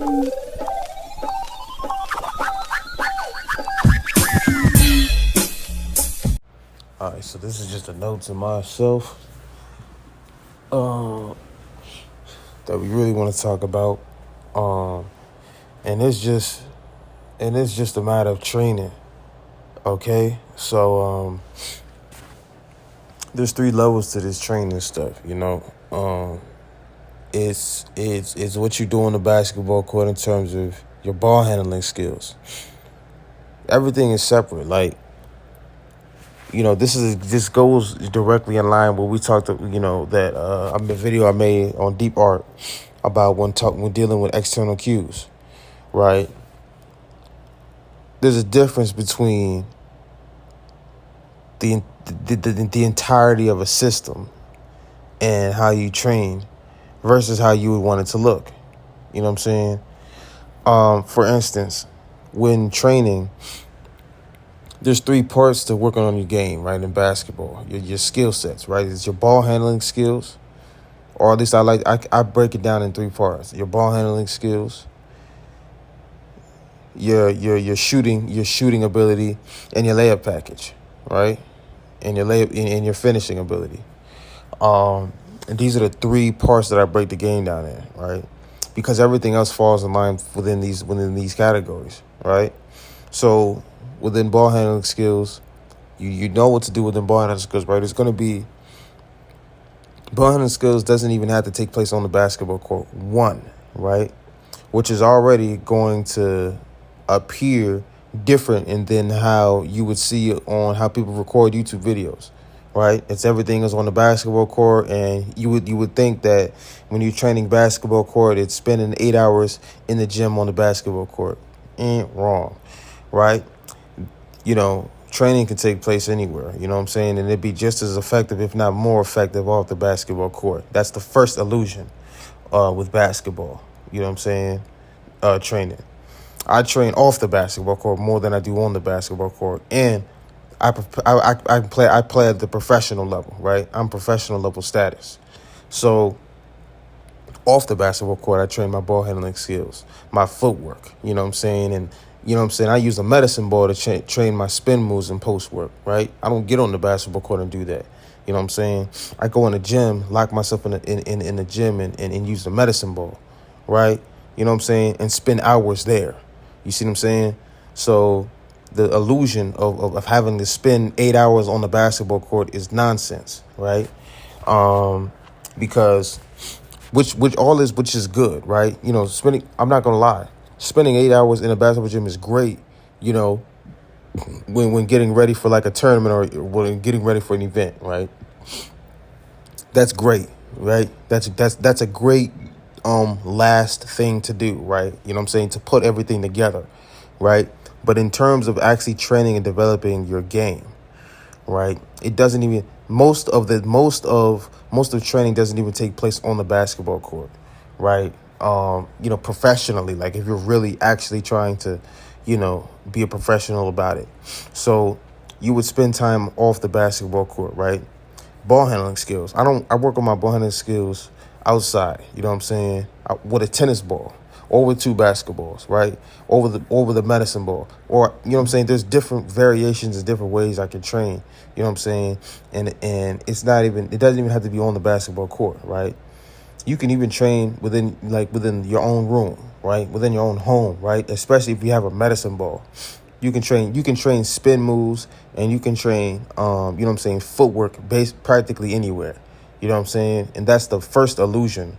All right, so this is just a note to myself uh, that we really want to talk about, and it's just a matter of training. Okay, so there's three levels to this training stuff. It's what you do on the basketball court in terms of your ball handling skills. Everything is separate. This goes directly in line with we talked. The video I made on Deep Art about when dealing with external cues, right? There's a difference between the entirety of a system and how you train versus how you would want it to look. You know what I'm saying? For instance, when training, there's three parts to working on your game, right? In basketball, your skill sets, right? It's your ball handling skills, or at least I break it down in three parts: your ball handling skills, your shooting ability, and your layup package, right? And your finishing ability. And these are the three parts that I break the game down in, right? Because everything else falls in line within these categories, right? So within ball handling skills, you know what to do within ball handling skills, right? It's going to be ball handling skills doesn't even have to take place on the basketball court. One, right? Which is already going to appear different and than how you would see it on how people record YouTube videos, right? It's everything is on the basketball court, and you would think that when you're training basketball court, it's spending 8 hours in the gym on the basketball court. Ain't wrong, right? Training can take place anywhere, you know what I'm saying? And it'd be just as effective, if not more effective, off the basketball court. That's the first illusion with basketball, you know what I'm saying? Training. I train off the basketball court more than I do on the basketball court. And I play at the professional level, right? I'm professional level status. So off the basketball court, I train my ball handling skills, my footwork, you know what I'm saying? And you know what I'm saying? I use a medicine ball to train my spin moves and post work, right? I don't get on the basketball court and do that. You know what I'm saying? I go in the gym, lock myself in the gym and use the medicine ball, right? You know what I'm saying? And spend hours there. You see what I'm saying? So the illusion of having to spend 8 hours on the basketball court is nonsense, right? Because which is good, right? I'm not gonna lie. Spending 8 hours in a basketball gym is great, when getting ready for like a tournament or when getting ready for an event, right? That's great, right? That's a great last thing to do, right? You know what I'm saying? To put everything together, right? But in terms of actually training and developing your game, right? It doesn't even most of training doesn't even take place on the basketball court, right? Professionally, like if you're really actually trying to, be a professional about it. So you would spend time off the basketball court, right? Ball handling skills. I work on my ball handling skills outside, you know what I'm saying? With a tennis ball or with two basketballs, right? Over the medicine ball. Or, you know what I'm saying? There's different variations and different ways I can train, you know what I'm saying? And it doesn't even have to be on the basketball court, right? You can even train within your own room, right? Within your own home, right? Especially if you have a medicine ball. You can train spin moves, and you can train footwork based practically anywhere. You know what I'm saying? And that's the first illusion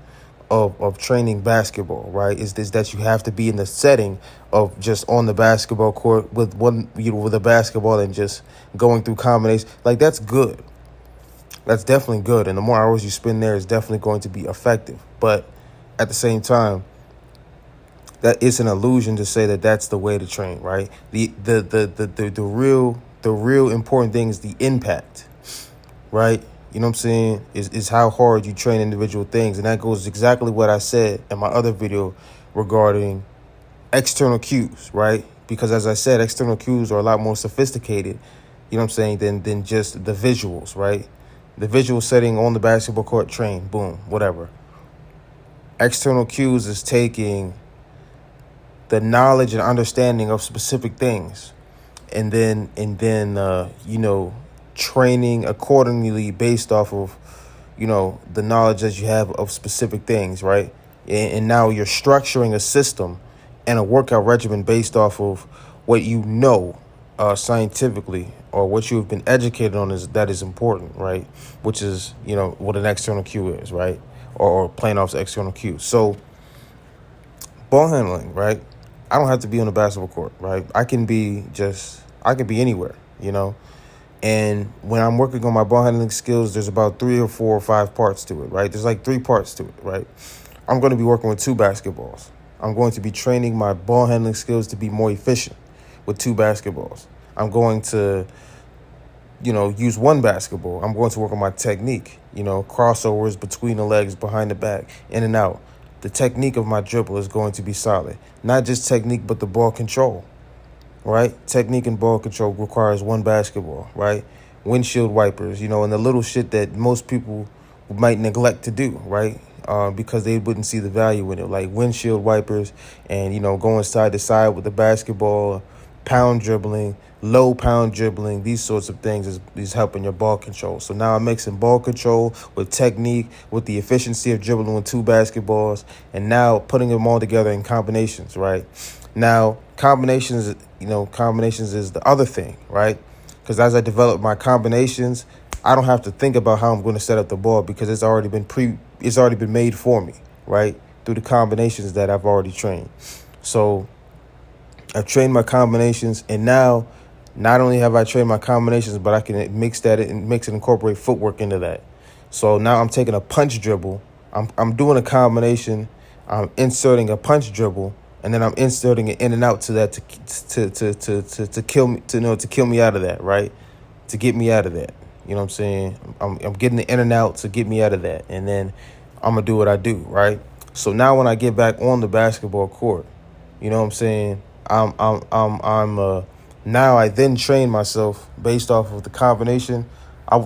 of training basketball, right? Is that you have to be in the setting of just on the basketball court with with a basketball and just going through combinations. Like, that's good. That's definitely good. And the more hours you spend there is definitely going to be effective. But at the same time, that is an illusion to say that that's the way to train, right? The real important thing is the impact, right? You know what I'm saying? Is how hard you train individual things. And that goes exactly what I said in my other video regarding external cues, right? Because as I said, external cues are a lot more sophisticated, you know what I'm saying, than just the visuals, right? The visual setting on the basketball court, train, boom, whatever. External cues is taking the knowledge and understanding of specific things, and then training accordingly based off of the knowledge that you have of specific things, right? And now you're structuring a system and a workout regimen based off of what scientifically, or what you've been educated on that is important, right? Which is what an external cue is, right? Or playing off the external cue. So ball handling, right? I don't have to be on the basketball court, right? I can be anywhere, And when I'm working on my ball handling skills, there's about 3 or 4 or 5 parts to it, right? There's like 3 parts to it, right? I'm going to be working with 2 basketballs. I'm going to be training my ball handling skills to be more efficient with 2 basketballs. I'm going to, use 1 basketball. I'm going to work on my technique, crossovers between the legs, behind the back, in and out. The technique of my dribble is going to be solid. Not just technique, but the ball control. Right? Technique and ball control requires 1 basketball, right? Windshield wipers, and the little shit that most people might neglect to do, right? Because they wouldn't see the value in it, like windshield wipers and, going side to side with the basketball, pound dribbling, low pound dribbling, these sorts of things is helping your ball control. So now I'm mixing ball control with technique, with the efficiency of dribbling with 2 basketballs, and now putting them all together in combinations, right? Now, combinations is the other thing, right? Because as I develop my combinations, I don't have to think about how I'm going to set up the ball, because it's already been made for me, right? Through the combinations that I've already trained. So I've trained my combinations, and now not only have I trained my combinations, but I can mix and incorporate footwork into that. So now I'm taking a punch dribble. I'm doing a combination. I'm inserting a punch dribble, and then I'm inserting it in and out to that to kill me, to kill me out of that, right? To get me out of that. You know what I'm saying? I'm getting the in and out to get me out of that, and then I'm gonna do what I do, right? So now when I get back on the basketball court, you know what I'm saying? Now I then train myself based off of the combination. I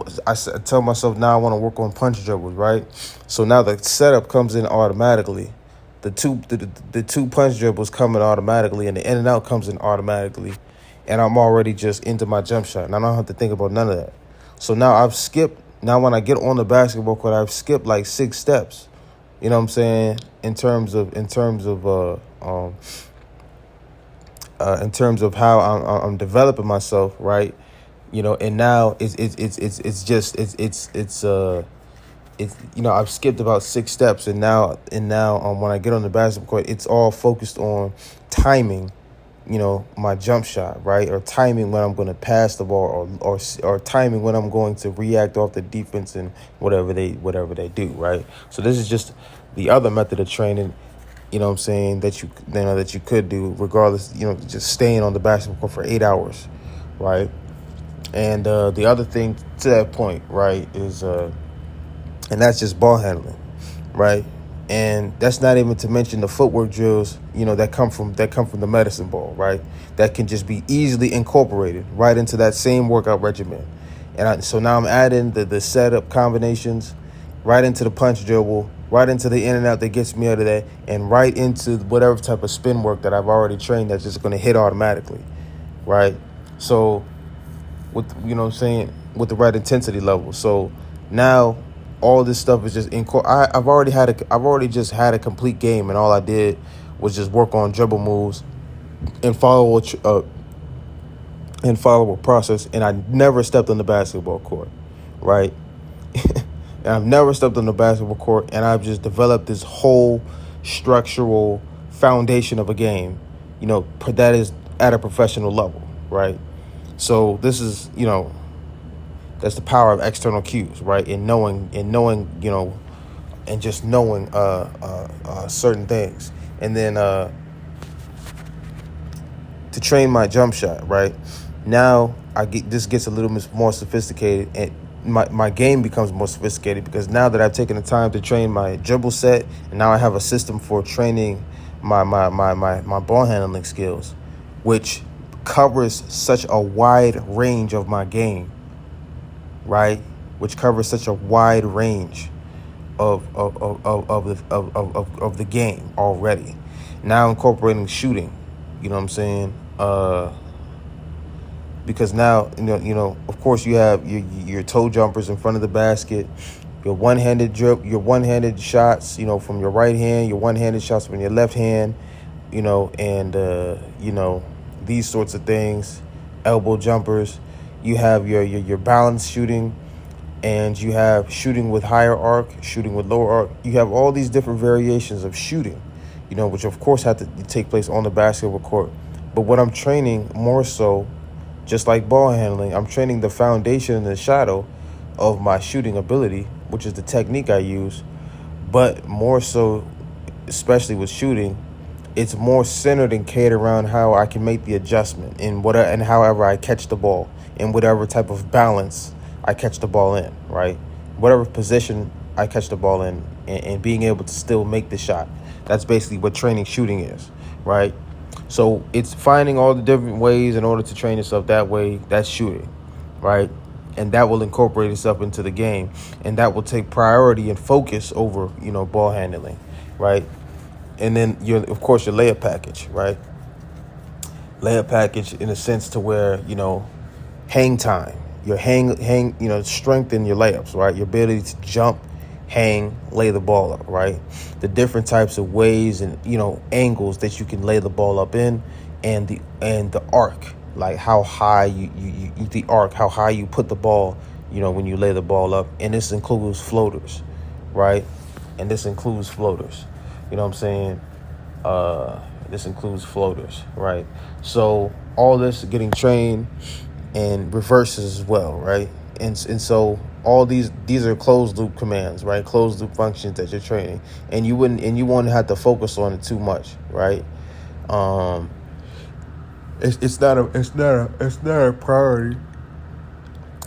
tell myself now I want to work on punch dribbles, right? So now the setup comes in automatically. The two punch dribbles come in automatically, and the in and out comes in automatically, and I'm already just into my jump shot, and I don't have to think about none of that. So now now when I get on the basketball court, I've skipped like 6 steps. You know what I'm saying? In terms of how I'm developing myself, right? And now I've skipped about 6 steps, and now when I get on the basketball court, it's all focused on timing, my jump shot, right? Or timing when I'm going to pass the ball, or timing when I'm going to react off the defense and whatever they do, right? So this is just the other method of training, you know what I'm saying, that you could do regardless, just staying on the basketball court for 8 hours, right? And the other thing to that point, right, is and that's just ball handling, right? And that's not even to mention the footwork drills, that come from the medicine ball, right? That can just be easily incorporated right into that same workout regimen. And so now I'm adding the setup combinations right into the punch dribble, right into the in and out that gets me out of that, and right into whatever type of spin work that I've already trained that's just going to hit automatically, right? So with the right intensity level. So now all this stuff is just I've already just had a complete game, and all I did was just work on dribble moves and follow a process, and I never stepped on the basketball court, right? And I've never stepped on the basketball court, and I've just developed this whole structural foundation of a game, that is at a professional level, right? So this is, that's the power of external cues, right? And knowing, and just knowing certain things. And then to train my jump shot, right? Now this gets a little bit more sophisticated, and my game becomes more sophisticated, because now that I've taken the time to train my dribble set, and now I have a system for training my ball handling skills, which covers such a wide range of my game, right? Which covers such a wide range of the game already. Now incorporating shooting, You know what I'm saying? Because now, of course, you have your toe jumpers in front of the basket, your one-handed drip, your one-handed shots, from your right hand, your one-handed shots from your left hand, and these sorts of things, elbow jumpers. You have your balance shooting, and you have shooting with higher arc, shooting with lower arc. You have all these different variations of shooting, which of course have to take place on the basketball court. But what I'm training more so, just like ball handling, I'm training the foundation and the shadow of my shooting ability, which is the technique I use. But more so, especially with shooting, it's more centered and catered around how I can make the adjustment and however I catch the ball, in whatever type of balance I catch the ball in, right? Whatever position I catch the ball in, and being able to still make the shot. That's basically what training shooting is, right? So it's finding all the different ways in order to train yourself that way. That's shooting, right? And that will incorporate itself into the game, and that will take priority and focus over, ball handling, right? And then of course, your layup package, right? Layup package in a sense to where, hang time, your strengthen your layups, right? Your ability to jump, hang, lay the ball up, right? The different types of ways and, angles that you can lay the ball up in, and the arc, like how high the arc, how high you put the ball, when you lay the ball up. And this includes floaters, right? And this includes floaters. You know what I'm saying? This includes floaters, right? So all this getting trained and reverses as well, right? And so all these are closed loop commands, right? Closed loop functions that you're training, and you won't have to focus on it too much, right? It's not a priority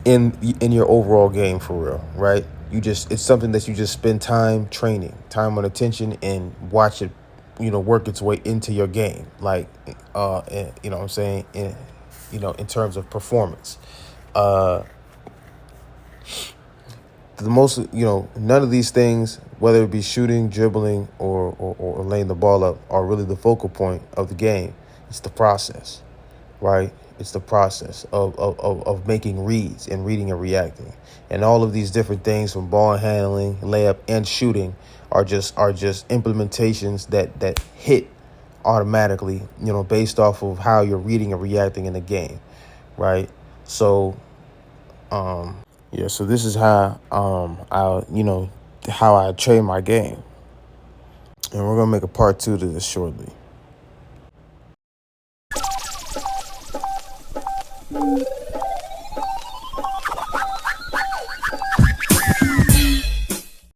in your overall game, for real, right? It's something that you just spend time training, time on attention, and watch it, work its way into your game, like, you know what I'm saying, in terms of performance. The most, none of these things, whether it be shooting, dribbling, or laying the ball up, are really the focal point of the game. It's the process, right? It's the process of making reads and reading and reacting. And all of these different things, from ball handling, layup, and shooting, are just implementations that hit automatically, based off of how you're reading and reacting in the game, right? So, so this is how how I train my game. And we're gonna make a part 2 to this shortly.